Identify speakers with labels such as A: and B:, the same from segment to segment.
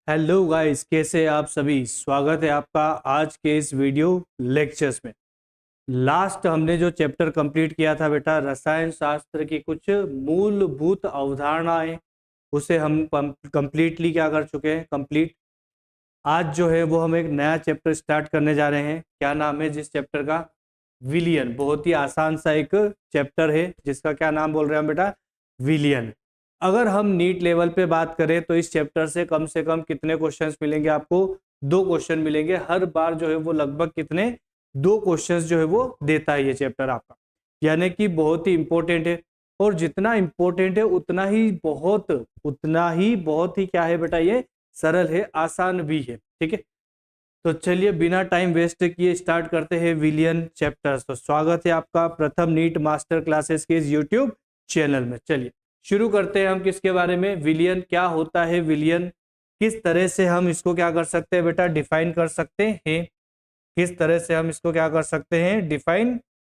A: Hello guys, कैसे हैं आप सभी। स्वागत है आपका आज के इस वीडियो लेक्चर्स में। लास्ट हमने जो चैप्टर कंप्लीट किया था बेटा, रसायन शास्त्र की कुछ मूलभूत अवधारणाएं, उसे हम कंप्लीटली क्या कर चुके हैं, कंप्लीट। आज जो है वो हम एक नया चैप्टर स्टार्ट करने जा रहे हैं। क्या नाम है जिस चैप्टर का? विलियन। बहुत ही आसान सा एक चैप्टर है जिसका क्या नाम बोल रहे हैं हम बेटा? विलियन। अगर हम नीट लेवल पे बात करें तो इस चैप्टर से कम कितने क्वेश्चंस मिलेंगे आपको? 2 क्वेश्चन मिलेंगे हर बार। जो है वो लगभग कितने 2 क्वेश्चंस जो है वो देता है ये चैप्टर आपका, यानी कि बहुत ही इंपॉर्टेंट है। और जितना इंपॉर्टेंट है उतना ही बहुत ही क्या है बेटा, ये सरल है, आसान भी है। ठीक है, तो चलिए बिना टाइम वेस्ट किए स्टार्ट करते हैं विलियन चैप्टर्स। तो स्वागत है आपका प्रथम नीट मास्टर क्लासेस के इस यूट्यूब चैनल में। चलिए शुरू करते हैं हम किसके बारे में? विलियन क्या होता है, विलियन किस तरह से हम इसको क्या कर सकते हैं बेटा, डिफाइन कर सकते हैं। किस तरह से हम इसको क्या कर सकते हैं, डिफाइन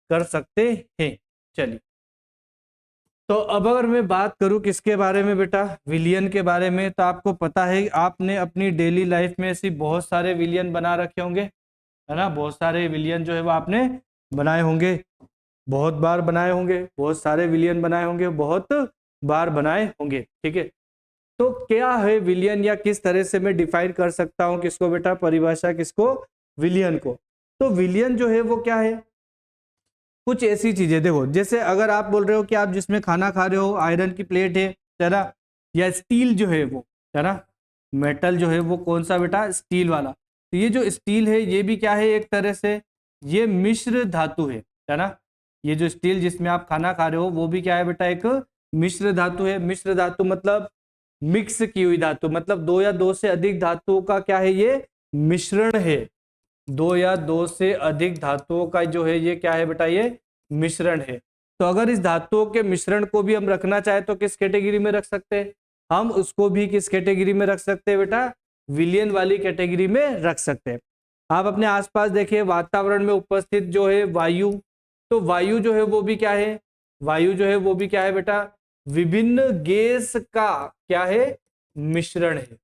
A: कर सकते हैं। चलिए, तो अब अगर मैं बात करूं किसके बारे में बेटा, विलियन के बारे में, तो आपको पता है आपने अपनी डेली लाइफ में ऐसी बहुत सारे विलियन बना रखे होंगे, है ना। बहुत सारे विलियन जो है वो आपने बनाए होंगे, बहुत बार बनाए होंगे, बहुत सारे विलियन बनाए होंगे, बहुत बार बनाए होंगे। ठीक है, तो क्या है विलियन, या किस तरह से मैं डिफाइन कर सकता हूं किसको बेटा, परिभाषा किसको, विलियन को। तो विलियन जो है वो क्या है, कुछ ऐसी चीजें देखो, जैसे अगर आप बोल रहे हो कि आप जिसमें खाना खा रहे हो आयरन की प्लेट है ना, या स्टील जो है वो, है ना, मेटल जो है वो कौन सा बेटा, स्टील वाला। तो ये जो स्टील है ये भी क्या है, एक तरह से ये मिश्र धातु है ना। ये जो स्टील जिसमें आप खाना खा रहे हो वो भी क्या है बेटा, एक मिश्र धातु है। मिश्र धातु मतलब मिक्स की हुई धातु, मतलब दो या दो से अधिक धातुओं का क्या है, ये मिश्रण है। दो या दो से अधिक धातुओं का जो है ये क्या है बेटा, ये मिश्रण है। तो अगर इस धातुओं के मिश्रण को भी हम रखना चाहे तो किस कैटेगरी में रख सकते हैं, हम उसको भी किस कैटेगरी में रख सकते हैं बेटा, विलियन वाली कैटेगरी में रख सकते हैं। आप अपने आसपास देखिए, वातावरण में उपस्थित जो है वायु, तो वायु जो है वो भी क्या है, वायु जो है वो भी क्या है बेटा, विभिन्न गैस का क्या है, मिश्रण है।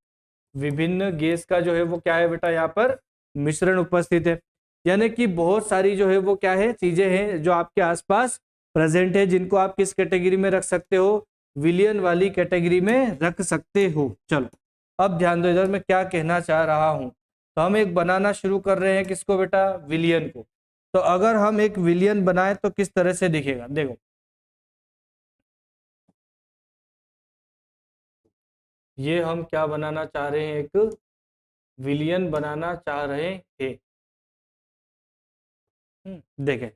A: विभिन्न गैस का जो है वो क्या है बेटा, यहाँ पर मिश्रण उपस्थित है। यानी कि बहुत सारी जो है वो क्या है, चीजें हैं जो आपके आसपास प्रेजेंट है, जिनको आप किस कैटेगरी में रख सकते हो, विलियन वाली कैटेगरी में रख सकते हो। चलो अब ध्यान दो इधर मैं क्या कहना चाह रहा हूं। तो हम एक बनाना शुरू कर रहे हैं किसको बेटा, विलियन को। तो अगर हम एक विलियन बनाए तो किस तरह से दिखेगा, देखो ये हम क्या बनाना चाह रहे हैं, एक विलियन बनाना चाह रहे हैं। देखें,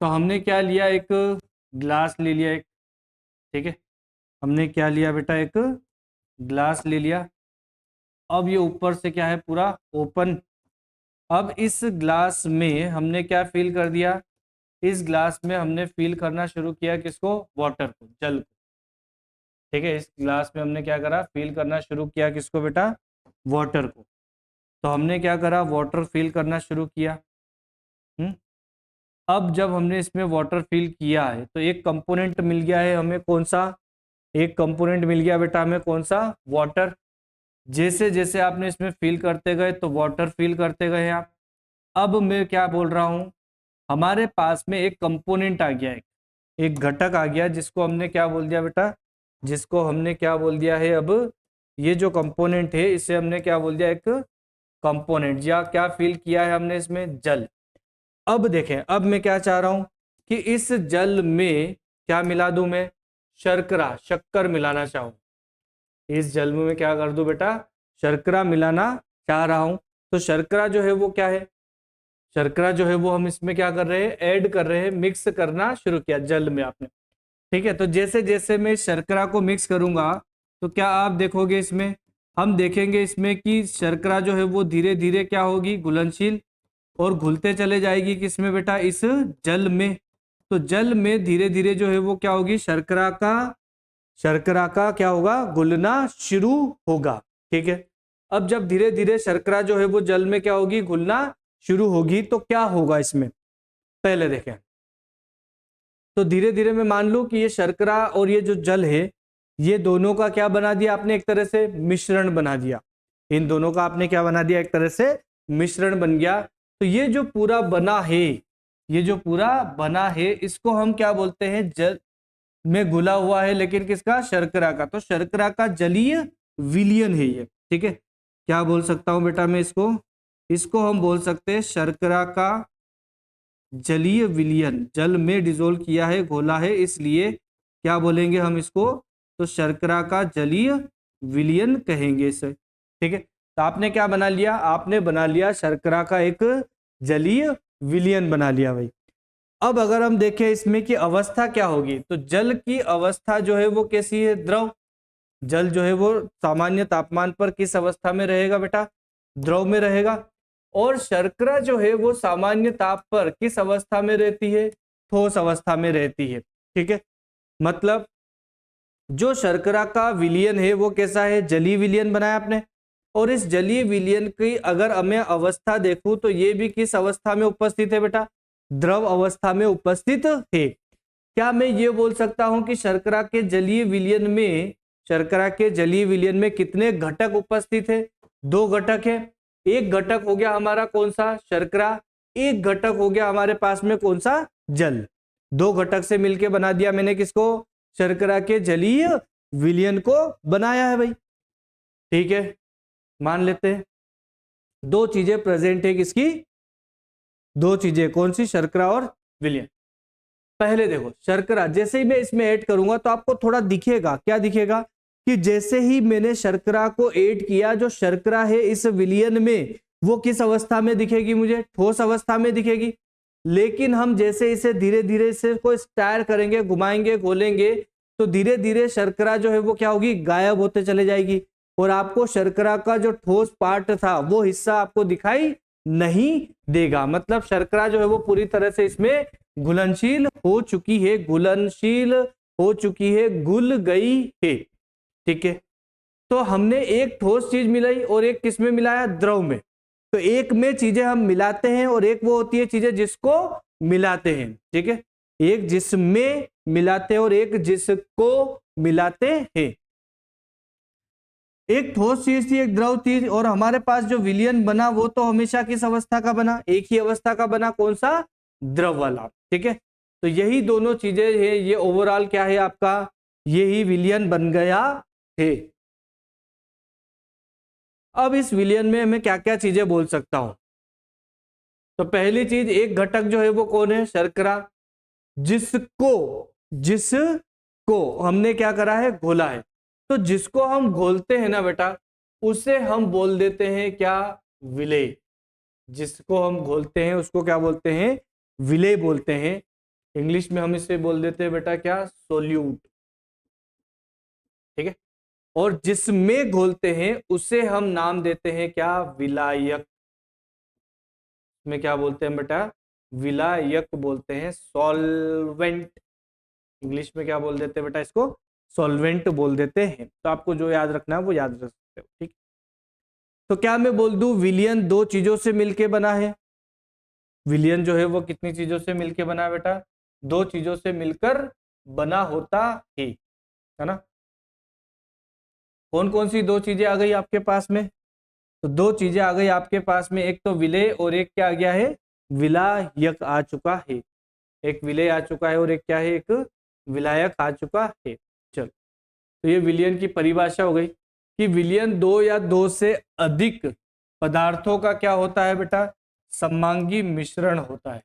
A: तो हमने क्या लिया, एक ग्लास ले लिया एक। ठीक है, हमने क्या लिया बेटा, एक ग्लास ले लिया। अब ये ऊपर से क्या है, पूरा ओपन। अब इस ग्लास में हमने क्या फिल कर दिया, इस ग्लास में हमने फिल करना शुरू किया किसको, वाटर को, जल को। ठीक है, इस ग्लास में हमने क्या करा, फिल करना शुरू किया किसको बेटा, वाटर को। तो हमने क्या करा, वाटर फिल करना शुरू किया। अब जब हमने इसमें वाटर फिल किया है तो एक कंपोनेंट मिल गया है हमें, कौन सा, एक कंपोनेंट मिल गया बेटा हमें, कौन सा, वाटर। जैसे जैसे आपने इसमें फिल करते गए तो वाटर फिल करते गए आप। अब मैं क्या बोल रहा हूं, हमारे पास में एक कंपोनेंट आ गया, एक घटक आ गया, जिसको हमने क्या बोल दिया बेटा, जिसको हमने क्या बोल दिया है, अब ये जो कंपोनेंट है इसे हमने क्या बोल दिया, एक कंपोनेंट, या क्या फिल किया है हमने इसमें, जल। अब देखें, अब मैं क्या चाह रहा हूं कि इस जल में क्या मिला दूं मैं, शर्करा, शक्कर मिलाना चाहूं। इस जल में क्या कर दूं बेटा, शर्करा मिलाना चाह रहा हूं। तो शर्करा जो है वो क्या है, शर्करा जो है वो हम इसमें क्या कर रहे हैं, ऐड कर रहे हैं, मिक्स करना शुरू किया जल में आपने। ठीक है, तो जैसे जैसे मैं शर्करा को मिक्स करूंगा तो क्या आप देखोगे इसमें, हम देखेंगे इसमें कि शर्करा जो है वो धीरे धीरे क्या होगी, घुलनशील, और घुलते चले जाएगी किसमें बेटा, इस जल में। तो जल में धीरे धीरे जो है वो क्या होगी, शर्करा का क्या होगा, घुलना शुरू होगा। ठीक है, अब जब धीरे धीरे शर्करा जो है वो जल में क्या होगी, घुलना शुरू होगी, तो क्या होगा इसमें, पहले देखें। तो धीरे धीरे मैं मान लूं कि ये शर्करा और ये जो जल है ये दोनों का क्या बना दिया आपने, एक तरह से मिश्रण बना दिया। इन दोनों का आपने क्या बना दिया, एक तरह से मिश्रण बन गया। तो ये जो पूरा बना है, ये जो पूरा बना है, इसको हम क्या बोलते हैं, जल में घुला हुआ है, लेकिन किसका, शर्करा का। तो शर्करा का जलीय विलयन है ये, ठीक है। क्या बोल सकता हूं बेटा मैं इसको, इसको हम बोल सकते हैं शर्करा का जलीय विलयन। जल में डिजोल्व किया है, घोला है, इसलिए क्या बोलेंगे हम इसको, तो शर्करा का जलीय विलयन कहेंगे इसे, ठीक है। तो आपने क्या बना लिया, आपने बना लिया शर्करा का एक जलीय विलयन बना लिया भाई। अब अगर हम देखें इसमें कि अवस्था क्या होगी, तो जल की अवस्था जो है वो कैसी है, द्रव। जल जो है वो सामान्य तापमान पर किस अवस्था में रहेगा बेटा, द्रव में रहेगा। और शर्करा जो है वो सामान्य ताप पर किस अवस्था में रहती है, ठोस अवस्था में रहती है, ठीक है। मतलब जो शर्करा का विलयन है वो कैसा है, जलीय विलयन बनाया आपने। और इस जलीय विलयन की अगर मैं अवस्था देखूं तो ये भी किस अवस्था में उपस्थित है बेटा, द्रव अवस्था में उपस्थित है। क्या मैं ये बोल सकता हूं कि शर्करा के जलीय विलयन में, शर्करा के जलीय विलयन में कितने घटक उपस्थित है, 2 घटक है। एक घटक हो गया हमारा कौन सा, शर्करा, एक घटक हो गया हमारे पास में कौन सा, जल। 2 घटक से मिलके बना दिया मैंने किसको, शर्करा के जलीय विलयन को बनाया है भाई, ठीक है। मान लेते हैं 2 चीजें प्रेजेंट है किसकी, 2 चीजें कौन सी, शर्करा और विलयन। पहले देखो शर्करा, जैसे ही मैं इसमें ऐड करूंगा तो आपको थोड़ा दिखेगा, क्या दिखेगा, कि जैसे ही मैंने शर्करा को ऐड किया, जो शर्करा है इस विलयन में वो किस अवस्था में दिखेगी मुझे, ठोस अवस्था में दिखेगी। लेकिन हम जैसे इसे धीरे धीरे इसे को स्टायर करेंगे, घुमाएंगे, खोलेंगे, तो धीरे धीरे शर्करा जो है वो क्या होगी, गायब होते चले जाएगी। और आपको शर्करा का जो ठोस पार्ट था वो हिस्सा आपको दिखाई नहीं देगा। मतलब शर्करा जो है वो पूरी तरह से इसमें घुलनशील हो चुकी है, घुलनशील हो चुकी है, घुल गई है, ठीक है। तो हमने एक ठोस चीज मिलाई और एक किस में मिलाया, द्रव में। तो एक में चीजें हम मिलाते हैं और एक वो होती है चीजें जिसको मिलाते हैं, ठीक है। एक जिसमें मिलाते हैं और एक जिसको मिलाते हैं। एक ठोस चीज थी, एक द्रव थी, और हमारे पास जो विलयन बना वो तो हमेशा किस अवस्था का बना, एक ही अवस्था का बना, कौन सा, द्रव वाला, ठीक है। तो यही दोनों चीजें है, ये ओवरऑल क्या है आपका, यही विलयन बन गया है। अब इस विलयन में मैं क्या क्या चीजें बोल सकता हूं, तो पहली चीज, एक घटक जो है वो कौन है, शर्करा, जिसको जिसको हमने क्या करा है, घोला है। तो जिसको हम घोलते हैं ना बेटा, उसे हम बोल देते हैं क्या, विलेय। जिसको हम घोलते हैं उसको क्या बोलते हैं, विलेय बोलते हैं। इंग्लिश में हम इसे बोल देते हैं बेटा क्या, सोल्यूट, ठीक है। और जिसमें घोलते हैं उसे हम नाम देते हैं क्या, विलायक। में क्या बोलते हैं बेटा, विलायक बोलते हैं, सॉल्वेंट। इंग्लिश में क्या बोल देते हैं बेटा इसको, सॉल्वेंट बोल देते हैं। तो आपको जो याद रखना है वो याद रख सकते हो, ठीक। तो क्या मैं बोल दूं विलयन 2 चीजों से मिलके बना है, विलयन जो है वो कितनी चीजों से मिलके बना है बेटा, 2 चीजों से मिलकर बना होता है ना। कौन कौन सी 2 चीजें आ गई आपके पास में, तो 2 चीजें आ गई आपके पास में, एक तो विलेय और एक क्या आ गया है, विलायक आ चुका है। एक विलेय आ चुका है और एक क्या है, एक विलायक आ चुका है। चलो, तो ये विलयन की परिभाषा हो गई कि विलयन 2 या 2 से अधिक पदार्थों का क्या होता है बेटा, सममांगी मिश्रण होता है।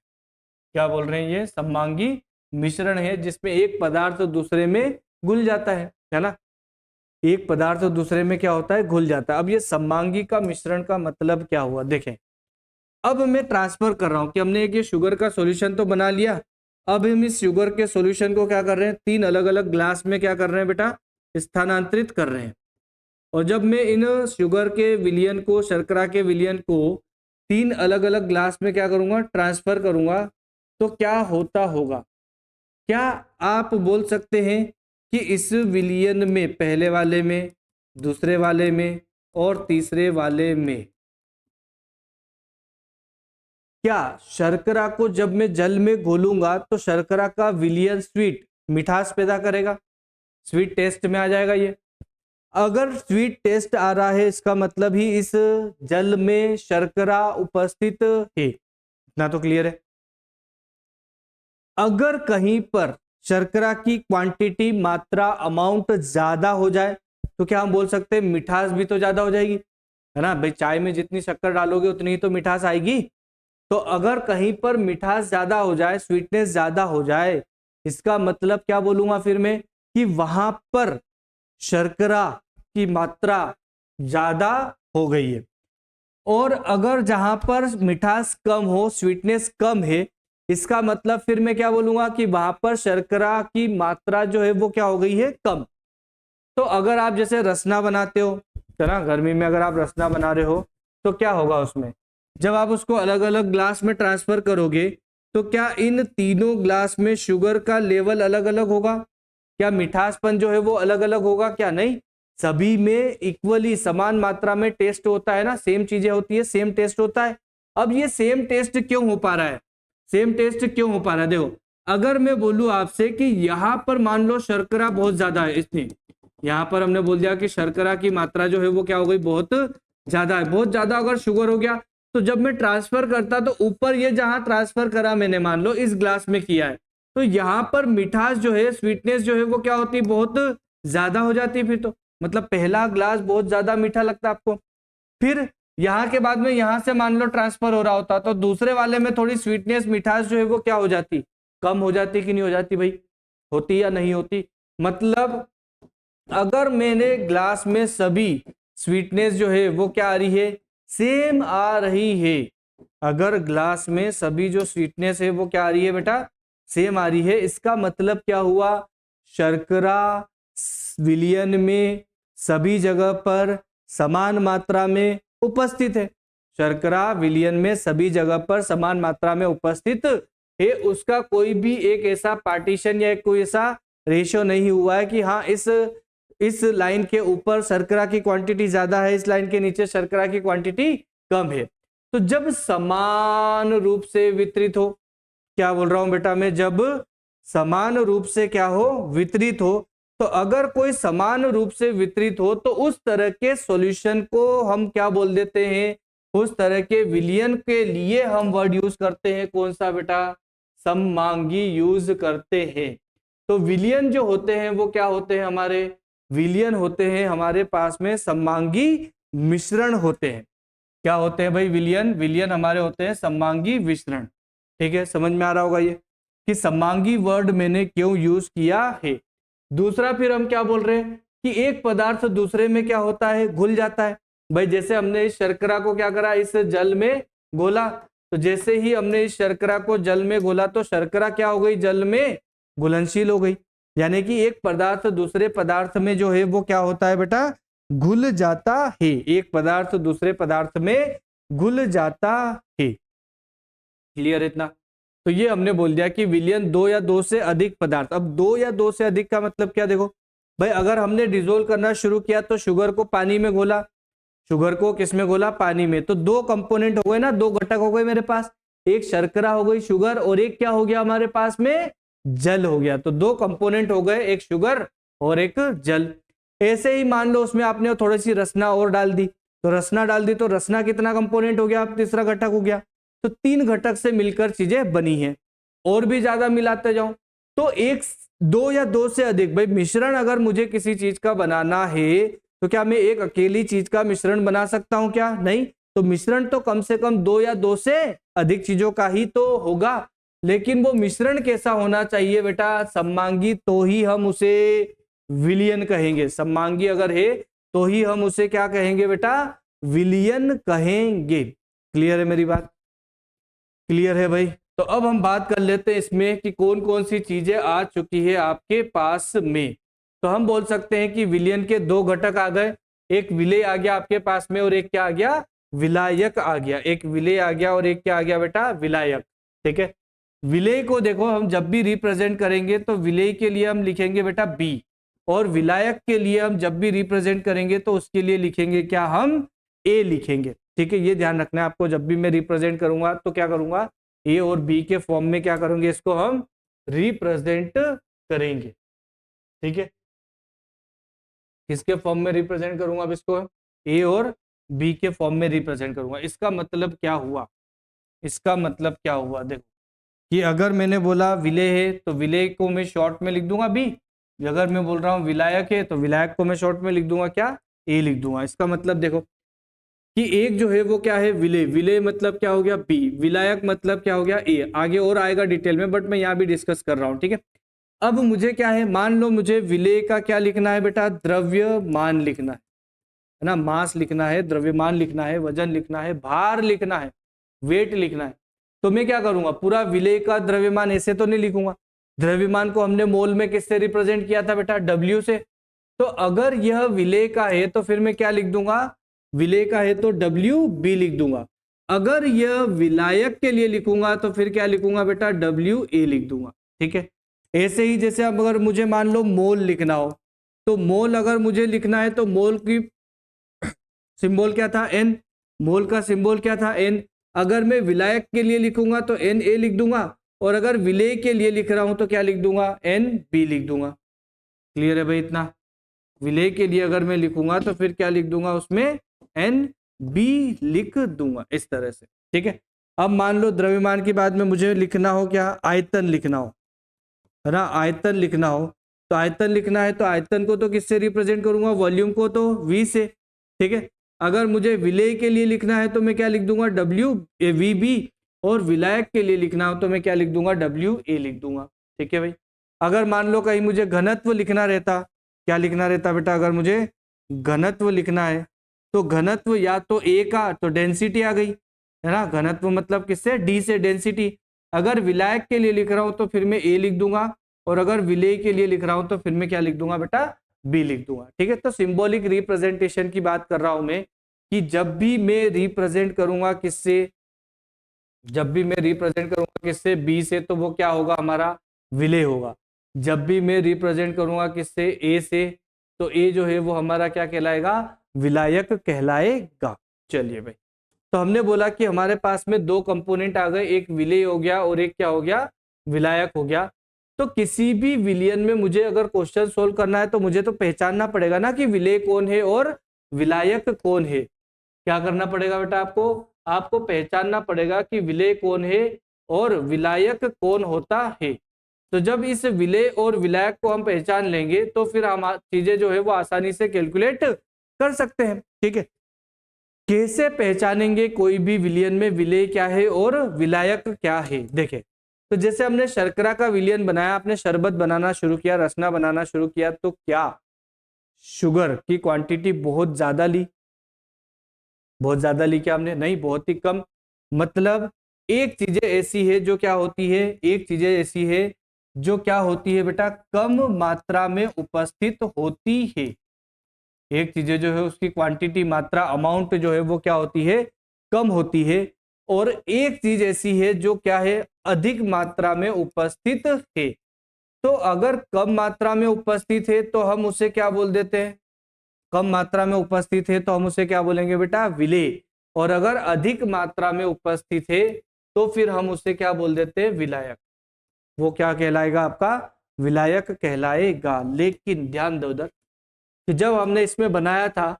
A: क्या बोल रहे हैं, ये सममांगी मिश्रण है, जिसमें एक पदार्थ दूसरे में घुल जाता है ना। एक पदार्थ दूसरे में क्या होता है, घुल जाता है। अब ये सममांगी का मिश्रण का मतलब क्या हुआ, देखें। अब मैं ट्रांसफर कर रहा हूं कि हमने एक ये शुगर का सॉल्यूशन तो बना लिया। अब हम इस शुगर के सॉल्यूशन को क्या कर रहे हैं, 3 अलग अलग ग्लास में क्या कर रहे हैं बेटा, स्थानांतरित कर रहे हैं। और जब मैं इन शुगर के विलयन को, शर्करा के विलयन को 3 अलग अलग ग्लास में क्या करूंगा, ट्रांसफर करूंगा, तो क्या होता होगा, क्या आप बोल सकते हैं कि इस विलयन में, पहले वाले में, दूसरे वाले में और तीसरे वाले में, क्या शर्करा को जब मैं जल में घोलूंगा तो शर्करा का विलयन स्वीट, मिठास पैदा करेगा, स्वीट टेस्ट में आ जाएगा ये। अगर स्वीट टेस्ट आ रहा है इसका मतलब ही इस जल में शर्करा उपस्थित है, इतना तो क्लियर है। अगर कहीं पर शर्करा की क्वांटिटी, मात्रा, अमाउंट ज्यादा हो जाए तो क्या हम बोल सकते हैं मिठास भी तो ज्यादा हो जाएगी, है ना भाई। चाय में जितनी शक्कर डालोगे उतनी ही तो मिठास आएगी। तो अगर कहीं पर मिठास ज्यादा हो जाए, स्वीटनेस ज्यादा हो जाए, इसका मतलब क्या बोलूंगा फिर मैं कि वहां पर शर्करा की मात्रा ज्यादा हो गई है। और अगर जहां पर मिठास कम हो, स्वीटनेस कम है, इसका मतलब फिर मैं क्या बोलूंगा कि वहां पर शर्करा की मात्रा जो है वो क्या हो गई है, कम। तो अगर आप जैसे रसना बनाते हो, है ना, गर्मी में अगर आप रसना बना रहे हो तो क्या होगा उसमें, जब आप उसको अलग अलग ग्लास में ट्रांसफर करोगे तो क्या इन तीनों ग्लास में शुगर का लेवल अलग अलग होगा? क्या मिठासपन जो है वो अलग अलग होगा? क्या नहीं, सभी में इक्वली समान मात्रा में टेस्ट होता है ना, सेम चीजें होती है, सेम टेस्ट होता है। अब ये सेम टेस्ट क्यों हो पा रहा है, सेम टेस्ट क्यों हो पा रहा है? देखो, अगर मैं बोलूं आपसे कि यहां पर मान लो शर्करा बहुत ज्यादा है, इसने यहां पर हमने बोल दिया कि शर्करा की मात्रा जो है वो क्या हो गई, बहुत ज्यादा है। बहुत ज्यादा अगर शुगर हो गया तो जब मैं ट्रांसफर करता तो ऊपर ये जहां ट्रांसफर करा मैंने, मान लो इस ग्लास में किया है, तो यहां पर मिठास जो है, स्वीटनेस जो है वो क्या होती है, बहुत ज्यादा हो जाती है। फिर तो मतलब पहला ग्लास बहुत ज्यादा मीठा लगता है आपको, फिर यहाँ के बाद में यहाँ से मान लो ट्रांसफर हो रहा होता तो दूसरे वाले में थोड़ी स्वीटनेस, मिठास जो है वो क्या हो जाती, कम हो जाती कि नहीं हो जाती भाई, होती या नहीं होती। मतलब अगर मैंने ग्लास में सभी स्वीटनेस जो है वो क्या आ रही है, सेम आ रही है। अगर ग्लास में सभी जो स्वीटनेस है वो क्या आ रही है बेटा, सेम आ रही है, इसका मतलब क्या हुआ, शर्करा विलयन में सभी जगह पर समान मात्रा में उपस्थित है। शर्करा विलयन में सभी जगह पर समान मात्रा में उपस्थित है। उसका कोई भी एक ऐसा पार्टीशन या कोई ऐसा रेशियो नहीं हुआ है कि हाँ इस लाइन के ऊपर शर्करा की क्वांटिटी ज्यादा है, इस लाइन के नीचे शर्करा की क्वांटिटी कम है। तो जब समान रूप से वितरित हो, क्या बोल रहा हूं बेटा मैं, जब समान रूप से क्या हो, वितरित हो, तो अगर कोई समान रूप से वितरित हो तो उस तरह के सॉल्यूशन को हम क्या बोल देते हैं, उस तरह के विलयन के लिए हम वर्ड यूज करते हैं, कौन सा बेटा, सममांगी यूज करते हैं। तो विलयन जो होते हैं वो क्या होते हैं हमारे, विलयन होते हैं हमारे पास में सममांगी मिश्रण होते हैं। क्या होते हैं भाई, विलयन, विलयन हमारे होते हैं सममांगी मिश्रण। ठीक है, समझ में आ रहा होगा ये कि सममांगी वर्ड मैंने क्यों यूज किया है। दूसरा फिर हम क्या बोल रहे हैं कि एक पदार्थ दूसरे में क्या होता है, घुल जाता है। भाई जैसे हमने इस शर्करा को क्या करा, इस जल में घोला, तो जैसे ही हमने इस शर्करा को जल में घोला तो शर्करा क्या हो गई, जल में घुलनशील हो गई। यानी कि एक पदार्थ दूसरे पदार्थ में जो है वो क्या होता है बेटा, घुल जाता है। एक पदार्थ दूसरे पदार्थ में घुल जाता है। क्लियर है इतना? तो ये हमने बोल दिया कि विलयन दो या दो से अधिक पदार्थ। अब दो या दो से अधिक का मतलब क्या, देखो भाई अगर हमने डिसोल्व करना शुरू किया तो शुगर को पानी में घोला, शुगर को किस में घोला, पानी में, तो दो कंपोनेंट हो गए ना, दो घटक हो गए मेरे पास, एक शर्करा हो गई शुगर, और एक क्या हो गया हमारे पास में, जल हो गया। तो दो कंपोनेंट हो गए, एक शुगर और एक जल। ऐसे ही मान लो उसमें आपने थोड़ी सी रसना और डाल दी, तो रसना डाल दी तो रसना कितना कंपोनेंट हो गया, आप तीसरा घटक हो गया। तो तीन घटक से मिलकर चीजें बनी हैं। और भी ज्यादा मिलाते जाओ तो एक, दो या दो से अधिक, भाई मिश्रण अगर मुझे किसी चीज का बनाना है तो क्या मैं एक अकेली चीज का मिश्रण बना सकता हूं, क्या नहीं। तो मिश्रण तो कम से कम दो या दो से अधिक चीजों का ही तो होगा। लेकिन वो मिश्रण कैसा होना चाहिए बेटा, सममांगी, तो ही हम उसे विलयन कहेंगे। सममांगी अगर है तो ही हम उसे क्या कहेंगे बेटा, विलयन कहेंगे। क्लियर है मेरी बात? क्लियर है भाई? तो अब हम बात कर लेते हैं इसमें कि कौन कौन सी चीजें आ चुकी है आपके पास में। तो हम बोल सकते हैं कि विलयन के दो घटक आ गए, एक विलेय आ गया आपके पास में और एक क्या आ गया, विलायक आ गया। एक विलेय आ गया और एक क्या आ गया बेटा, विलायक। ठीक है, विलेय को देखो हम जब भी रिप्रेजेंट करेंगे तो विलेय के लिए हम लिखेंगे बेटा बी, और विलायक के लिए हम जब भी रिप्रेजेंट करेंगे तो उसके लिए लिखेंगे क्या, हम ए लिखेंगे। ठीक है, ये ध्यान रखना है आपको, जब भी मैं रिप्रेजेंट करूंगा तो क्या करूंगा, ए और बी के फॉर्म में क्या करेंगे, इसको हम रिप्रेजेंट करेंगे। ठीक है, किसके फॉर्म में रिप्रेजेंट करूंगा अब इसको, ए और बी के फॉर्म में रिप्रेजेंट करूंगा। इसका मतलब क्या हुआ, इसका मतलब क्या हुआ, देखो कि अगर मैंने बोला विलय है तो विलय को मैं शॉर्ट में लिख दूंगा बी, अगर मैं बोल रहा हूँ विलायक है तो विलायक को मैं शॉर्ट में लिख दूंगा क्या, ए लिख दूंगा। इसका मतलब देखो कि एक जो है वो क्या है विलय, विलय मतलब क्या हो गया बी, विलायक मतलब क्या हो गया ए। आगे और आएगा डिटेल में, बट मैं यहाँ भी डिस्कस कर रहा हूँ, ठीक है। अब मुझे क्या है, मान लो मुझे विलय का क्या लिखना है बेटा, द्रव्यमान लिखना है ना, मास लिखना है, द्रव्यमान लिखना है, वजन लिखना है, भार लिखना है, वेट लिखना है। तो मैं क्या करूंगा, पूरा विलय का द्रव्यमान ऐसे तो नहीं लिखूंगा, द्रव्यमान को हमने मोल में किससे रिप्रेजेंट किया था बेटा, डब्ल्यू से। तो अगर यह विलय का है तो फिर मैं क्या लिख दूंगा, विलय का है तो डब्ल्यू बी लिख दूंगा। अगर यह विलायक के लिए लिखूंगा तो फिर क्या लिखूंगा बेटा, डब्ल्यू ए लिख दूंगा, ठीक है। ऐसे ही जैसे अब अगर मुझे मान लो मोल लिखना हो, तो मोल अगर मुझे लिखना है तो मोल की सिंबल क्या था, एन, मोल का सिंबल क्या था, एन। अगर मैं विलायक के लिए लिखूंगा तो एन ए लिख दूंगा, और अगर विलय के लिए लिख रहा हूं तो क्या लिख दूंगा, एन बी लिख दूंगा। क्लियर है भाई इतना। विलय के लिए अगर मैं लिखूंगा तो फिर क्या लिख दूंगा, उसमें एन बी लिख दूंगा, इस तरह से, ठीक है। अब मान लो द्रव्यमान के बाद में मुझे लिखना हो क्या, आयतन लिखना हो, है ना, आयतन लिखना हो, तो आयतन लिखना है तो आयतन को तो किससे रिप्रेजेंट करूंगा, वॉल्यूम को तो वी से, ठीक है। अगर मुझे विलय के लिए लिखना है तो मैं क्या लिख दूंगा, डब्ल्यू वी बी, और विलायक के लिए लिखना हो तो मैं क्या लिख दूंगा, डब्ल्यू ए लिख दूंगा, ठीक है भाई। अगर मान लो कहीं मुझे घनत्व लिखना रहता, क्या लिखना रहता बेटा, अगर मुझे घनत्व लिखना है तो घनत्व या तो ए का तो डेंसिटी आ गई, है ना, घनत्व मतलब किससे, डी से, डेंसिटी। अगर विलायक के लिए लिख रहा हूं तो फिर मैं ए लिख दूंगा, और अगर विलय के लिए लिख रहा हूं तो फिर मैं क्या लिख दूंगा बेटा, बी लिख दूंगा, ठीक है। तो सिंबॉलिक रिप्रेजेंटेशन की बात कर रहा हूं मैं, कि जब भी मैं रिप्रेजेंट करूंगा किससे, जब भी मैं रिप्रेजेंट करूंगा किससे, बी से, तो वो क्या होगा हमारा, विलय होगा। जब भी मैं रिप्रेजेंट करूंगा किससे, ए से, तो ए जो है वो हमारा क्या कहलाएगा, विलायक कहलाएगा। चलिए भाई, तो हमने बोला कि हमारे पास में दो कंपोनेंट आ गए, एक विलय हो गया और एक क्या हो गया, विलायक हो गया। तो किसी भी विलयन में मुझे अगर क्वेश्चन सोल्व करना है तो मुझे तो पहचानना पड़ेगा ना कि विलय कौन है और विलायक कौन है। क्या करना पड़ेगा बेटा आपको, आपको पहचानना पड़ेगा कि विलय कौन है और विलायक कौन होता है। तो जब इस विलय और विलायक को हम पहचान लेंगे तो फिर हम चीजें जो है वो आसानी से कैलकुलेट कर सकते हैं, ठीक है। कैसे पहचानेंगे कोई भी विलयन में विलय क्या है और विलायक क्या है, देखें। तो जैसे हमने शर्करा का विलयन बनाया, आपने शरबत बनाना शुरू किया, रसना बनाना शुरू किया, तो क्या शुगर की क्वांटिटी बहुत ज्यादा ली, बहुत ज्यादा ली क्या हमने, नहीं, बहुत ही कम। मतलब एक चीजें ऐसी है जो क्या होती है, एक चीजें ऐसी है जो क्या होती है बेटा, कम मात्रा में उपस्थित होती है। एक चीजें जो है उसकी क्वांटिटी, मात्रा, अमाउंट जो है वो क्या होती है, कम होती है। और एक चीज ऐसी है जो क्या है, अधिक मात्रा में उपस्थित है। तो अगर कम मात्रा में उपस्थित है तो हम उसे क्या बोल देते हैं, कम मात्रा में उपस्थित है तो हम उसे क्या बोलेंगे बेटा, विलय। और अगर अधिक मात्रा में उपस्थित है तो फिर हम उसे क्या बोल देते हैं, विलायक। वो क्या कहलाएगा आपका, विलायक कहलाएगा। लेकिन ध्यान दो उधर कि जब हमने इसमें बनाया था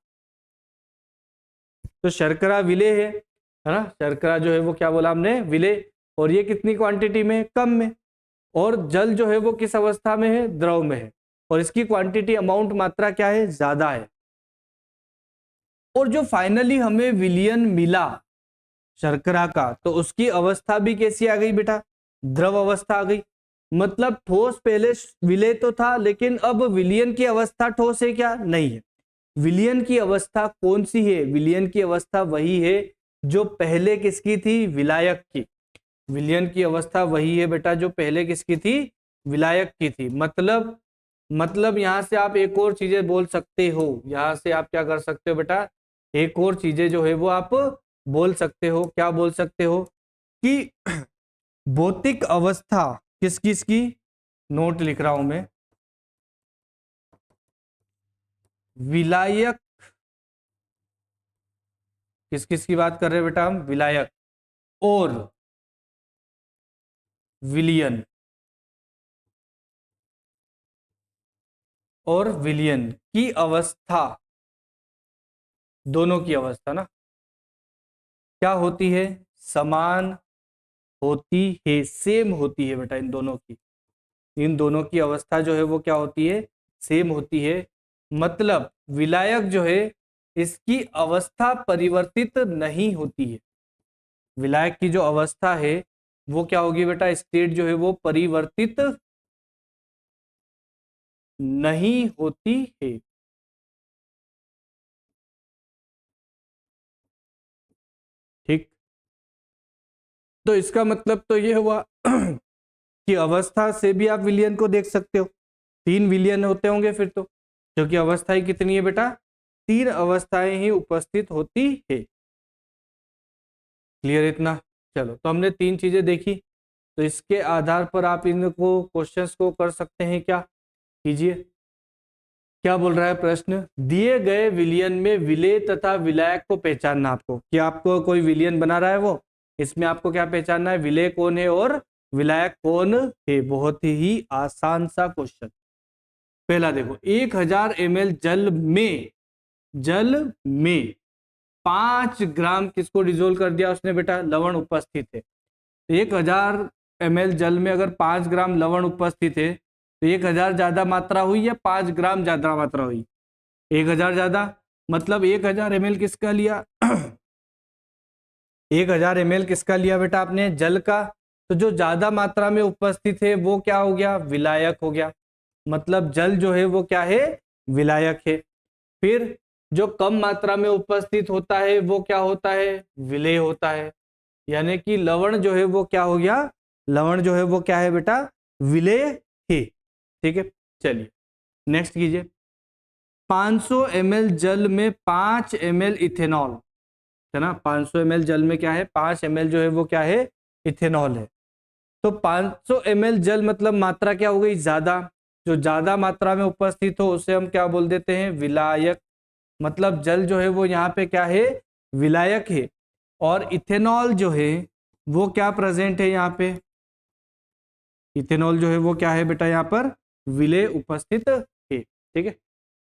A: तो शर्करा विलय है ना, शर्करा जो है वो क्या बोला हमने, विलय। और ये कितनी क्वांटिटी में, कम में। और जल जो है वो किस अवस्था में है, द्रव में है, और इसकी क्वांटिटी, अमाउंट, मात्रा क्या है, ज्यादा है। और जो फाइनली हमें विलयन मिला शर्करा का, तो उसकी अवस्था भी कैसी आ गई बेटा, द्रव अवस्था आ गई। मतलब ठोस पहले विलय तो था, लेकिन अब विलयन की अवस्था ठोस है क्या, नहीं है। विलयन की अवस्था कौन सी है, विलयन की अवस्था वही है जो पहले किसकी थी, विलायक की। विलयन की अवस्था वही है बेटा जो पहले किसकी थी, विलायक की थी। मतलब यहां से आप एक और चीजें बोल सकते हो, यहां से आप क्या कर सकते हो बेटा, एक और चीजें जो है वो आप बोल सकते हो। क्या बोल सकते हो कि भौतिक अवस्था किस किस की, नोट लिख रहा हूं मैं, विलायक, किस किस की बात कर रहे हैं बेटा हम, विलायक और विलयन, और विलयन की अवस्था, दोनों की अवस्था ना क्या होती है, समान होती है, सेम होती है बेटा। इन दोनों की अवस्था जो है वो क्या होती है, सेम होती है। मतलब विलायक जो है इसकी अवस्था परिवर्तित नहीं होती है। विलायक की जो अवस्था है वो क्या होगी बेटा, स्टेट जो है वो परिवर्तित नहीं होती है। ठीक, तो इसका मतलब तो ये हुआ कि अवस्था से भी आप विलियन को देख सकते हो। 3 विलियन होते होंगे फिर तो, क्योंकि अवस्थाएं कितनी है बेटा, 3 अवस्थाएं ही उपस्थित होती है। क्लियर इतना? चलो, तो हमने 3 चीजें देखी, तो इसके आधार पर आप इनको क्वेश्चंस को कर सकते हैं। क्या कीजिए, क्या बोल रहा है प्रश्न, दिए गए विलियन में विलेय तथा विलायक को पहचानना। आपको क्या, आपको कोई विलियन बना रहा है वो, इसमें आपको क्या पहचानना है, विलेय कौन है और विलायक कौन है। बहुत ही आसान सा क्वेश्चन। पहला देखो, 1000 ml जल में 5 ग्राम किसको डिजोल्व कर दिया उसने बेटा, लवण उपस्थित है। 1000 ml जल में अगर 5 ग्राम लवण उपस्थित है तो 1000 ज्यादा मात्रा हुई या 5 ग्राम ज्यादा मात्रा हुई, 1000 ज्यादा। मतलब 1000 ml किसका लिया 1000 ml किसका लिया बेटा आपने, जल का। तो जो ज्यादा मात्रा में उपस्थित है वो क्या हो गया, विलायक हो गया। मतलब जल जो है वो क्या है, विलायक है। फिर जो कम मात्रा में उपस्थित होता है वो क्या होता है, विलेय होता है। यानी कि लवण जो है वो क्या हो गया, लवण जो है वो क्या है बेटा, विलेय है। ठीक है, चलिए नेक्स्ट कीजिए। 500 ml जल में 5 ml इथेनॉल है ना, 500 ml जल में क्या है, 5 ml जो है वो क्या है, इथेनॉल है। तो 500 ml जल मतलब मात्रा क्या हो गई, ज्यादा। जो ज्यादा मात्रा में उपस्थित हो उसे हम क्या बोल देते हैं, विलायक। मतलब जल जो है वो यहाँ पे क्या है, विलायक है। और इथेनॉल जो है वो क्या प्रेजेंट है यहाँ पे, इथेनॉल जो है वो क्या है बेटा, यहाँ पर विलेय उपस्थित है। ठीक है,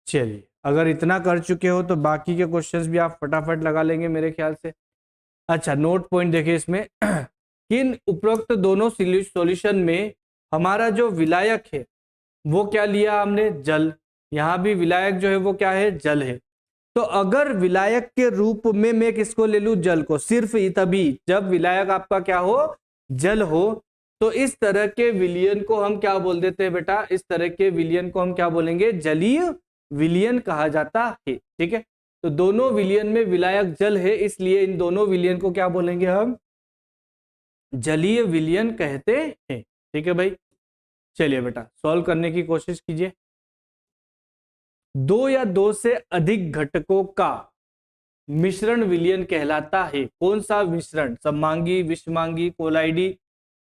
A: चलिए अगर इतना कर चुके हो तो बाकी के क्वेश्चंस भी आप फटाफट लगा लेंगे मेरे ख्याल से। अच्छा, नोट पॉइंट देखिए इसमें किन उपरोक्त दोनों सॉल्यूशन में हमारा जो विलायक है वो क्या लिया हमने, जल। यहाँ भी विलायक जो है वो क्या है, जल है। तो अगर विलायक के रूप में मैं किसको ले लूं, जल को, सिर्फ तभी जब विलायक आपका क्या हो, जल हो। तो इस तरह के विलियन को हम क्या बोल देते हैं बेटा, इस तरह के विलियन को हम क्या बोलेंगे, जलीय विलियन कहा जाता है। ठीक है, तो दोनों विलियन में विलायक जल है, इसलिए इन दोनों विलियन को क्या बोलेंगे हम, जलीय विलियन कहते हैं। ठीक है भाई, चलिए बेटा सॉल्व करने की कोशिश कीजिए। 2 या 2 से अधिक घटकों का मिश्रण विलयन कहलाता है। कौन सा मिश्रण, सममांगी, विषमांगी, कोलाइडी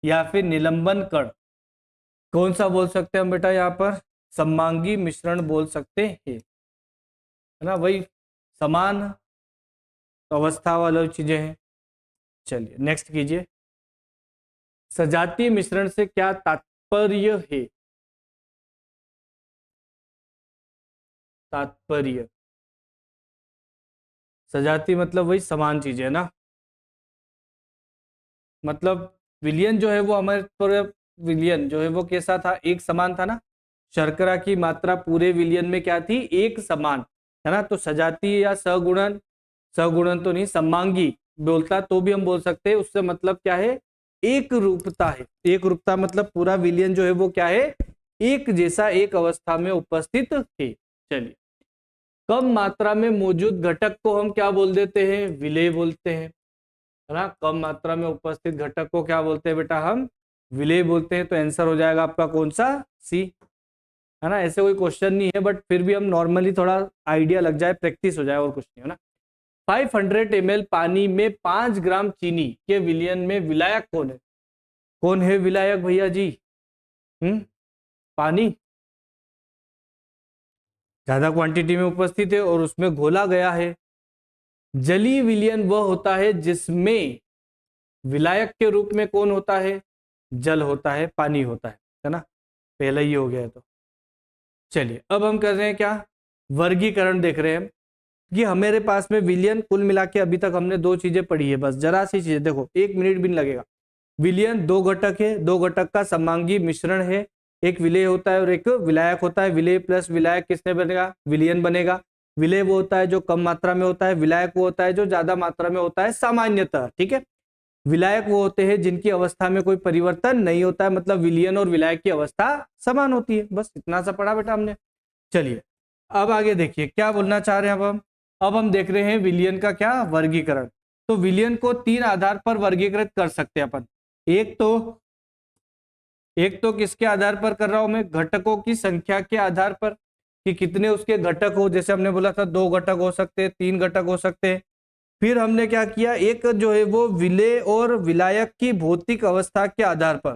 A: या फिर निलंबन कण। कौन सा बोल सकते हैं हम बेटा, यहाँ पर सममांगी मिश्रण बोल सकते हैं, है ना, वही समान अवस्था वाली चीजें हैं। चलिए नेक्स्ट कीजिए। सजातीय मिश्रण से क्या तात्पर्य है, तात्पर्य, सजातीय मतलब वही समान चीजें ना। मतलब विलियन जो है वो हमारे पर, विलियन जो है वो कैसा था, एक समान था ना। शर्करा की मात्रा पूरे विलियन में क्या थी, एक समान, है ना। तो सजातीय या सगुणन, सगुणन तो नहीं, समांगी बोलता तो भी हम बोल सकते हैं, उससे मतलब क्या है, एक रूपता है। एक रूपता मतलब पूरा विलियन जो है वो क्या है, एक जैसा एक अवस्था में उपस्थित है। चलिए, कम मात्रा में मौजूद घटक को हम क्या बोल देते हैं, विलेय बोलते हैं, है ना। कम मात्रा में उपस्थित घटक को क्या बोलते हैं बेटा, हम विलेय बोलते हैं। तो आंसर हो जाएगा आपका कौन सा, सी, है ना। ऐसे कोई क्वेश्चन नहीं है, बट फिर भी हम नॉर्मली थोड़ा आइडिया लग जाए, प्रैक्टिस हो जाए, और कुछ नहीं, है ना। 500 ml पानी में 5 ग्राम चीनी के विलयन में विलायक कौन है, कौन है विलायक भैया जी, पानी ज्यादा क्वांटिटी में उपस्थित है और उसमें घोला गया है। जलीय विलयन वह होता है जिसमें विलायक के रूप में कौन होता है, जल होता है, पानी होता है ना। पहला ही हो गया है तो चलिए अब हम कर रहे हैं क्या, वर्गीकरण देख रहे हैं कि हमारे पास में विलयन, कुल मिला के अभी तक हमने दो चीजें पढ़ी है, बस जरा सी चीजें देखो, 1 मिनट भी नहीं लगेगा। विलयन दो घटक है, दो घटक का समांगी मिश्रण है, एक विलेय होता है और एक विलायक होता है। विलेय प्लस विलायक किसने बनेगा, विलयन बनेगा। विलेय वो होता है जो कम मात्रा में होता है, विलायक वो होता है जो ज्यादा मात्रा में होता है सामान्यतः, ठीक है। विलायक वो होते हैं जिनकी अवस्था में कोई परिवर्तन नहीं होता है, मतलब विलयन और विलायक की अवस्था समान होती है। बस इतना सा पढ़ा बेटा हमने। चलिए अब आगे देखिए क्या बोलना चाह रहे हैं अब हम देख रहे हैं विलयन का क्या वर्गीकरण। तो विलयन को 3 आधार पर वर्गीकृत कर सकते हैं अपन। एक तो किसके आधार पर कर रहा हूं मैं, घटकों की संख्या के आधार पर, कि कितने उसके घटक हो। जैसे हमने बोला था 2 घटक हो सकते हैं, 3 घटक हो सकते हैं। फिर हमने क्या किया, एक जो है वो विलेय और विलायक की भौतिक अवस्था के आधार पर,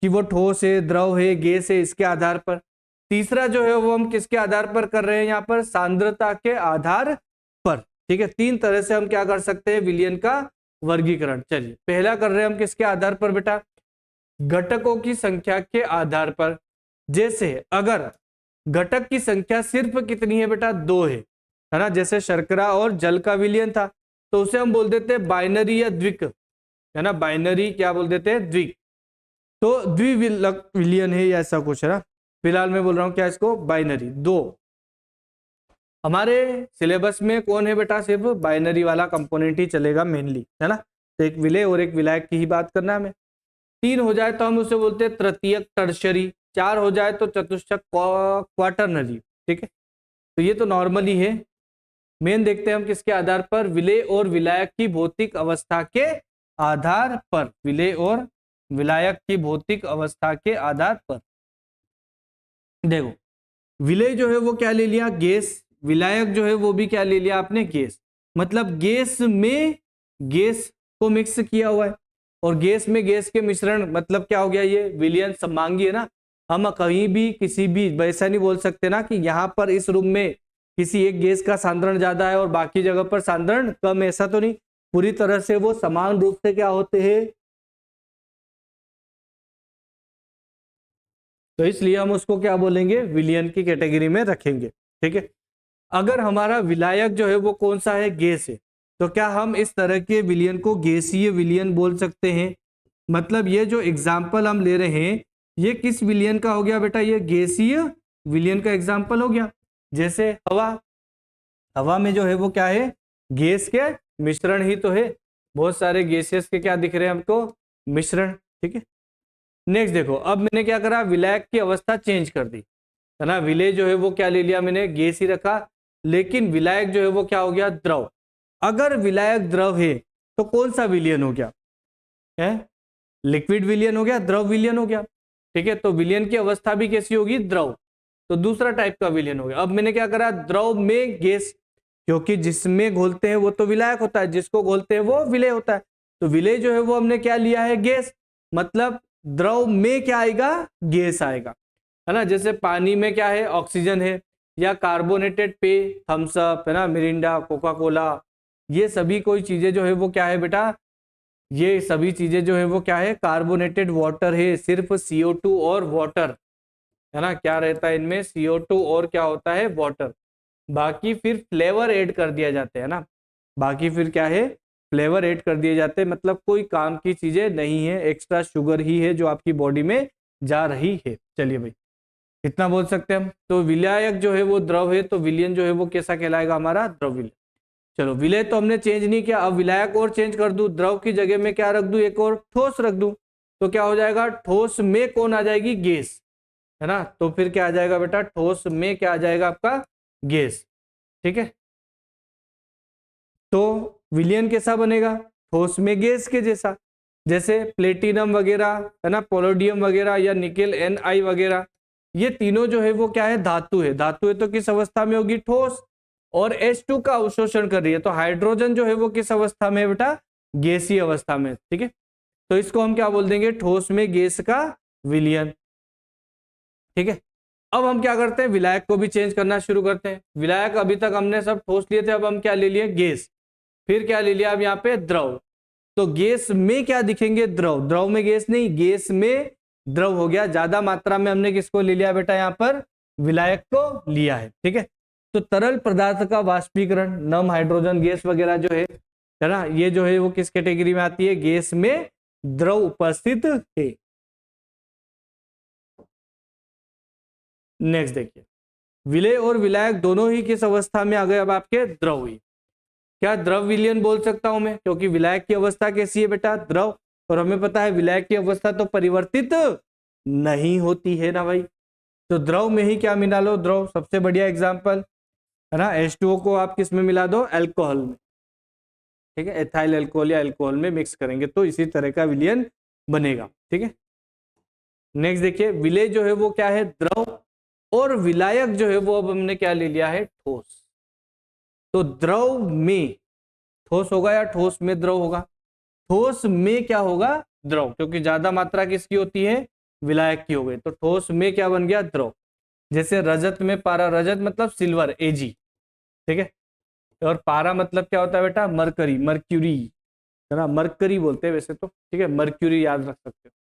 A: कि वो ठोस है, द्रव है, गैस है, इसके आधार पर। तीसरा जो है वो हम किसके आधार पर कर रहे हैं, यहाँ पर सांद्रता के आधार पर, ठीक है। 3 तरह से हम क्या कर सकते हैं, विलयन का वर्गीकरण। चलिए पहला कर रहे हैं हम किसके आधार पर बेटा, घटकों की संख्या के आधार पर। जैसे अगर घटक की संख्या सिर्फ कितनी है बेटा, 2 है ना, जैसे शर्करा और जल का विलयन था, तो उसे हम बोल देते हैं बाइनरी या द्विक, है ना। बाइनरी क्या बोल देते हैं, द्विक। तो द्विविलक विलयन है या ऐसा कुछ है ना, फिलहाल मैं बोल रहा हूं क्या इसको, बाइनरी। 2 हमारे सिलेबस में कौन है बेटा, सिर्फ बाइनरी वाला कंपोनेंट ही चलेगा मेनली, है ना। तो एक विलेय और एक विलायक की ही बात करना है हमें। 3 हो जाए तो हम उसे बोलते हैं तृतीयक टर्शरी, 4 हो जाए तो चतुष्टक क्वाटरनरी, ठीक है। तो ये तो नॉर्मली है। मेन देखते हैं हम किसके आधार पर, विलेय और विलायक की भौतिक अवस्था के आधार पर। विलेय और विलायक की भौतिक अवस्था के आधार पर। देखो विलेय जो है वो क्या ले लिया, गैस। विलायक जो है वो भी क्या ले लिया आपने, गैस। मतलब गैस में गैस को मिक्स किया हुआ है, और गैस में गैस के मिश्रण, मतलब क्या हो गया, ये विलयन समांगी है ना। हम कहीं भी किसी भी वैसा नहीं बोल सकते ना कि यहाँ पर इस रूम में किसी एक गैस का सांद्रण ज्यादा है और बाकी जगह पर सांद्रण कम, ऐसा तो नहीं। पूरी तरह से वो समान रूप से क्या होते हैं, तो इसलिए हम उसको क्या बोलेंगे, विलयन की कैटेगरी में रखेंगे, ठीक है। अगर हमारा विलायक जो है वो कौन सा है, गैस है, तो क्या हम इस तरह के विलयन को गैसीय विलयन बोल सकते हैं। मतलब ये जो एग्जाम्पल हम ले रहे हैं ये किस विलयन का हो गया बेटा, ये गैसीय विलयन का एग्जाम्पल हो गया। जैसे हवा, हवा में जो है वो क्या है, गैस के मिश्रण ही तो है। बहुत सारे गैसेस के क्या दिख रहे हैं हमको, मिश्रण, ठीक है। नेक्स्ट देखो, अब मैंने क्या करा, विलायक की अवस्था चेंज कर दी, है ना। विलेय जो है वो क्या ले लिया मैंने, गैस ही रखा, लेकिन विलायक जो है वो क्या हो गया, द्रव। अगर विलायक द्रव है तो कौन सा विलयन हो गया है, लिक्विड विलयन हो गया, द्रव विलयन हो गया, ठीक है। तो विलयन की अवस्था भी कैसी होगी, द्रव। तो दूसरा टाइप का विलयन हो गया। अब मैंने क्या करा, द्रव में गैस, क्योंकि जिसमें घोलते हैं वो तो विलायक होता है, जिसको घोलते हैं वो विलेय होता है। तो विलेय जो है वो हमने क्या लिया है, गैस। मतलब द्रव में क्या आएगा, गैस आएगा, है ना। जैसे पानी में क्या है, ऑक्सीजन है, या कार्बोनेटेड पेय, थम्स अप, है ना, मिरिंडा, कोका कोला, ये सभी कोई चीजें जो है वो क्या है बेटा, ये सभी चीजें जो है वो क्या है, कार्बोनेटेड वाटर है। सिर्फ CO2 और वाटर, है ना, क्या रहता है इनमें, CO2 और क्या होता है, वाटर। बाकी फिर फ्लेवर ऐड कर दिया जाते हैं ना, बाकी फिर क्या है, फ्लेवर ऐड कर दिए जाते हैं। मतलब कोई काम की चीजें नहीं है, एक्स्ट्रा शुगर ही है जो आपकी बॉडी में जा रही है। चलिए भाई इतना बोल सकते हैं हम। तो विलायक जो है वो द्रव है, तो विलयन जो है वो कैसा कहलाएगा हमारा, द्रव विलयन। चलो विलेय तो हमने चेंज नहीं किया, अब विलायक और चेंज कर दूं, द्रव की जगह में क्या रख दूं, एक और ठोस रख दूं, तो क्या हो जाएगा, ठोस में कौन आ जाएगी, गैस, है ना। तो फिर क्या आ जाएगा बेटा, ठोस में क्या आ जाएगा आपका, गैस, ठीक है। तो विलयन कैसा बनेगा, ठोस में गैस के जैसा। जैसे प्लेटिनम वगैरह, है ना, पोलोडियम वगैरह, या निकेल Ni वगैरह, ये तीनों जो है वो क्या है, धातु है। धातु है तो किस अवस्था में होगी, ठोस, और H2 का अवशोषण कर रही है, तो हाइड्रोजन जो है वो किस अवस्था में है बेटा, गैसीय अवस्था में, ठीक है। तो इसको हम क्या बोल देंगे, ठोस में गैस का विलयन, ठीक है। अब हम क्या करते हैं, विलायक को भी चेंज करना शुरू करते हैं। विलायक अभी तक हमने सब ठोस लिए थे, अब हम क्या ले लिए, गैस। फिर क्या ले लिया अब यहाँ पे, द्रव। तो गैस में क्या दिखेंगे, द्रव। द्रव में गैस नहीं, गैस में द्रव हो गया। ज्यादा मात्रा में हमने किसको ले लिया बेटा, यहाँ पर विलायक को लिया है। ठीक है, तो तरल पदार्थ का वाष्पीकरण, नम, हाइड्रोजन गैस वगैरह जो है ना, ये जो है वो किस कैटेगरी में आती है? गैस में द्रव उपस्थित है। नेक्स्ट देखिए, विलेय और विलायक दोनों ही किस अवस्था में आ गए? अब आपके द्रव हुई। क्या द्रव विलयन बोल सकता हूं मैं? क्योंकि विलायक की अवस्था कैसी है बेटा? द्रव। और हमें पता है विलायक की अवस्था तो परिवर्तित नहीं होती है ना भाई। तो द्रव में ही क्या मिला लो? द्रव। सबसे बढ़िया एग्जांपल है ना, H2O को आप किस में मिला दो? अल्कोहल में। ठीक है, एथाइल अल्कोहल या अल्कोहल में मिक्स करेंगे तो इसी तरह का विलयन बनेगा। ठीक है, नेक्स्ट देखिए, विलेय जो है वो क्या है? द्रव। और विलायक जो है वो अब हमने क्या ले लिया है? ठोस। तो द्रव में ठोस होगा या ठोस में द्रव होगा? ठोस में क्या होगा? द्रव, क्योंकि ज्यादा मात्रा किसकी होती है? विलायक की हो गई। तो ठोस में क्या बन गया? द्रव। जैसे रजत में पारा, रजत मतलब सिल्वर, Ag। ठीक है, और पारा मतलब क्या होता है बेटा? मरकरी, मर्क्यूरी, है ना, मरकरी बोलते हैं वैसे तो। ठीक है, मर्क्यूरी याद रख सकते हो,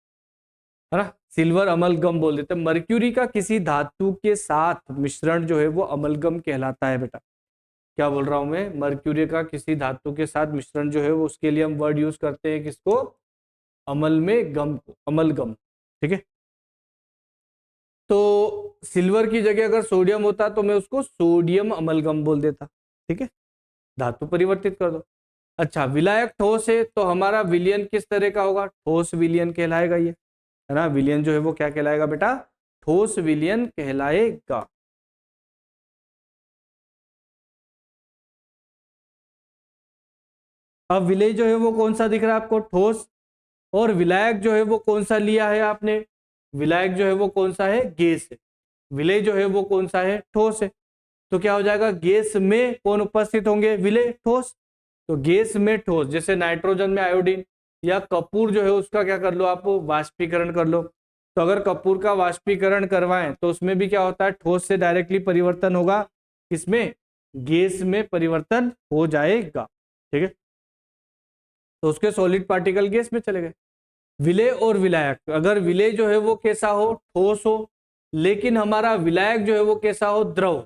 A: है ना। सिल्वर अमलगम बोल देते हैं। मर्क्यूरी का किसी धातु के साथ मिश्रण जो है वो अमलगम कहलाता है बेटा। क्या बोल रहा हूं मैं? मर्क्यूरी का किसी धातु के साथ मिश्रण जो है वो, उसके लिए हम वर्ड यूज करते हैं किसको? अमल में गम को, अमलगम। ठीक है, तो सिल्वर की जगह अगर सोडियम होता तो मैं उसको सोडियम अमलगम बोल देता। ठीक है, धातु परिवर्तित कर दो। अच्छा, विलायक ठोस है तो हमारा विलयन किस तरह का होगा? ठोस विलयन कहलाएगा ये, है ना। विलयन जो है वो क्या कहलाएगा बेटा? ठोस विलयन कहलाएगा। अब विलेय जो है वो कौन सा दिख रहा है आपको? ठोस। और विलायक जो है वो कौन सा लिया है आपने? विलायक जो है वो कौन सा है? गैस है। विलेय जो है वो कौन सा है? ठोस है। तो क्या हो जाएगा? गैस में कौन उपस्थित होंगे? विलेय, ठोस। तो गैस में ठोस, जैसे नाइट्रोजन में आयोडीन, या कपूर जो है उसका क्या कर लो आप? वाष्पीकरण कर लो। तो अगर कपूर का वाष्पीकरण करवाएं तो उसमें भी क्या होता है? ठोस से डायरेक्टली परिवर्तन होगा, किसमें? गैस में परिवर्तन हो जाएगा। ठीक है, तो उसके सॉलिड पार्टिकल गैस में चले गए। विलेय और विलायक, अगर विलेय जो है वो कैसा हो? ठोस हो। लेकिन हमारा विलायक जो है वो कैसा हो? द्रव,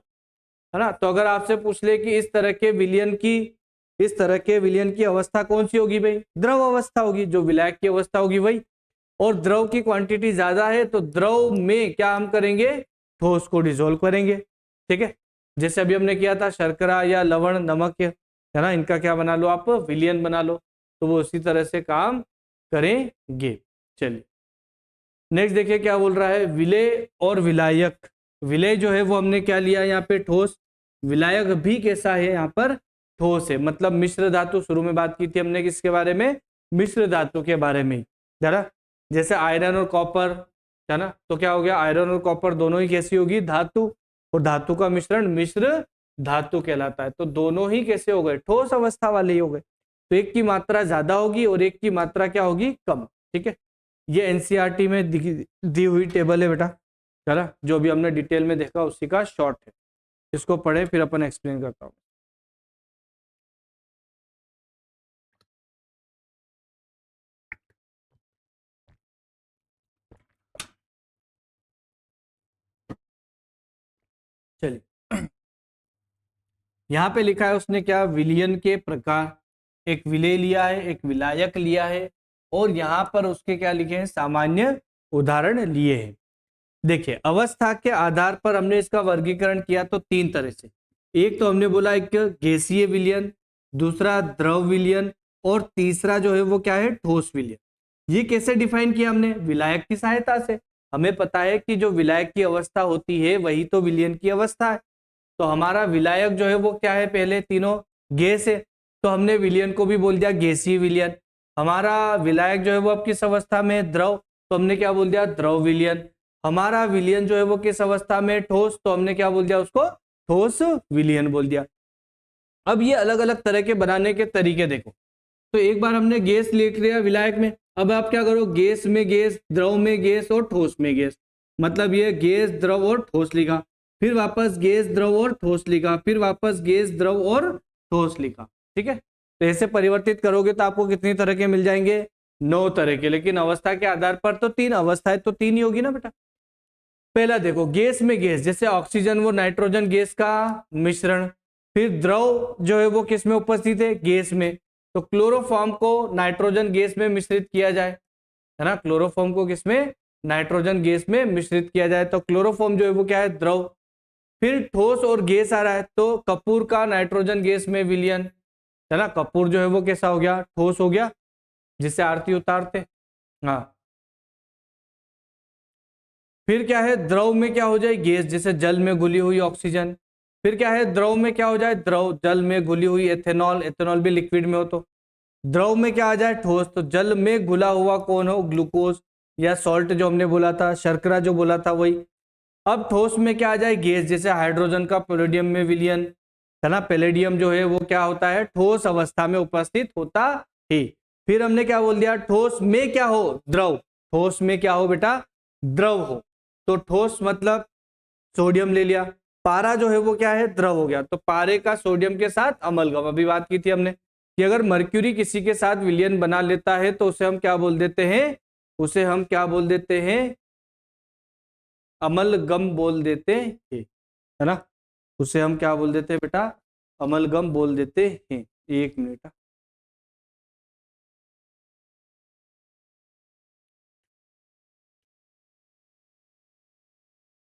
A: है ना। तो अगर आपसे पूछ ले कि इस तरह के विलयन की अवस्था कौन सी होगी भाई? द्रव अवस्था होगी। जो विलायक की अवस्था होगी वही। और द्रव की क्वांटिटी ज्यादा है तो द्रव में क्या हम करेंगे? ठोस को डिसोल्व करेंगे। ठीक है, जैसे अभी हमने किया था शर्करा या लवण, नमक, है ना, इनका क्या बना लो आप? विलयन बना लो। तो वो उसी तरह से काम करेंगे। चलिए नेक्स्ट देखिए क्या बोल रहा है, विलेय और विलायक। विलेय जो है वो हमने क्या लिया यहाँ पे? ठोस। विलायक भी कैसा है? यहाँ पर ठोस है। मतलब मिश्र धातु, शुरू में बात की थी हमने किसके बारे में? मिश्र धातु के बारे में, जरा। जैसे आयरन और कॉपर, है ना, तो क्या हो गया? आयरन और कॉपर दोनों ही कैसी होगी? धातु। और धातु का मिश्रण मिश्र धातु कहलाता है। तो दोनों ही कैसे हो गए? ठोस अवस्था वाले ही हो गए। तो एक की मात्रा ज्यादा होगी और एक की मात्रा क्या होगी? कम। ठीक है, ये एनसीईआरटी में दी हुई टेबल है बेटा, है ना, जो भी हमने डिटेल में देखा उसी का शॉर्ट है। इसको पढ़े फिर अपन एक्सप्लेन करता हूँ। चलिए यहाँ पे लिखा है उसने क्या? विलयन के प्रकार। एक विलेय लिया है, एक विलायक लिया है, और यहाँ पर उसके क्या लिखे हैं? सामान्य उदाहरण लिए हैं। देखिए, अवस्था के आधार पर हमने इसका वर्गीकरण किया तो तीन तरह से। एक तो हमने बोला एक गैसीय विलयन, दूसरा द्रव विलयन, और तीसरा जो है वो क्या है? ठोस विलयन। ये कैसे डिफाइन किया हमने? विलायक की सहायता से। हमें पता है कि जो विलायक की अवस्था होती है वही तो विलयन की अवस्था है। तो हमारा विलायक जो है वो क्या है? पहले तीनों गैस है, तो हमने विलयन को भी बोल दिया गैसीय विलयन। हमारा विलायक जो है वो अब किस अवस्था में? द्रव, तो हमने क्या बोल दिया? द्रव विलयन। हमारा विलयन जो है वो किस अवस्था में? ठोस, तो हमने क्या बोल दिया उसको? ठोस विलयन बोल दिया। अब ये अलग अलग तरह के बनाने के तरीके देखो। तो एक बार हमने गैस लिख लिया विलायक में, अब आप क्या करो? गैस में गैस, द्रव में गैस और ठोस में गैस। मतलब ये गैस, द्रव और ठोस लिखा, फिर वापस गैस, द्रव और ठोस लिखा, फिर वापस गैस, द्रव और ठोस लिखा। ठीक है, तो ऐसे परिवर्तित करोगे तो आपको कितनी तरह के मिल जाएंगे? 9 तरह के। लेकिन अवस्था के आधार पर तो तीन, अवस्थाएं तो तीन ही होगी ना बेटा। पहला देखो, गैस में गैस, जैसे ऑक्सीजन वो नाइट्रोजन गैस का मिश्रण, फिर द्रव जो है वो किस में उपस्थित है, गैस में, तो क्लोरोफॉर्म को नाइट्रोजन गैस में मिश्रित किया जाए, है ना, क्लोरोफॉर्म को किसमें, नाइट्रोजन गैस में मिश्रित किया जाए, तो क्लोरोफॉर्म जो है वो क्या है, द्रव। फिर ठोस और गैस आ रहा है, तो कपूर का नाइट्रोजन गैस में विलयन, है ना, कपूर जो है वो कैसा हो गया, ठोस हो गया, जिससे आरती उतारते। हाँ, फिर क्या है, द्रव में क्या हो जाए, गैस, जैसे जल में घुली हुई ऑक्सीजन। फिर क्या है, द्रव में क्या हो जाए, द्रव, जल में घुली हुई एथेनॉल, एथेनॉल भी लिक्विड में हो, तो द्रव में क्या आ जाए, ठोस, तो जल में घुला हुआ कौन हो, ग्लूकोज या सॉल्ट जो हमने बोला था, शर्करा जो बोला था वही। अब ठोस में क्या आ जाए, गैस, जैसे हाइड्रोजन का पैलेडियम में विलयन, है ना, पैलेडियम जो है वो क्या होता है, ठोस अवस्था में उपस्थित होता है। फिर हमने क्या बोल दिया, ठोस में क्या हो, द्रव, ठोस में क्या हो बेटा, द्रव हो, तो ठोस मतलब सोडियम ले लिया, पारा जो है वो क्या है, द्रव हो गया, तो पारे का सोडियम के साथ अमलगम, अभी बात की थी हमने कि अगर मर्क्यूरी किसी के साथ विलयन बना लेता है तो उसे हम क्या बोल देते हैं, उसे हम क्या बोल देते हैं, अमलगम बोल देते हैं, है ना, उसे हम क्या बोल देते हैं बेटा, अमलगम बोल देते हैं। एक मिनट,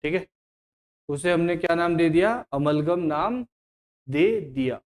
A: ठीक है, उसे हमने क्या नाम दे दिया, अमलगम नाम दे दिया।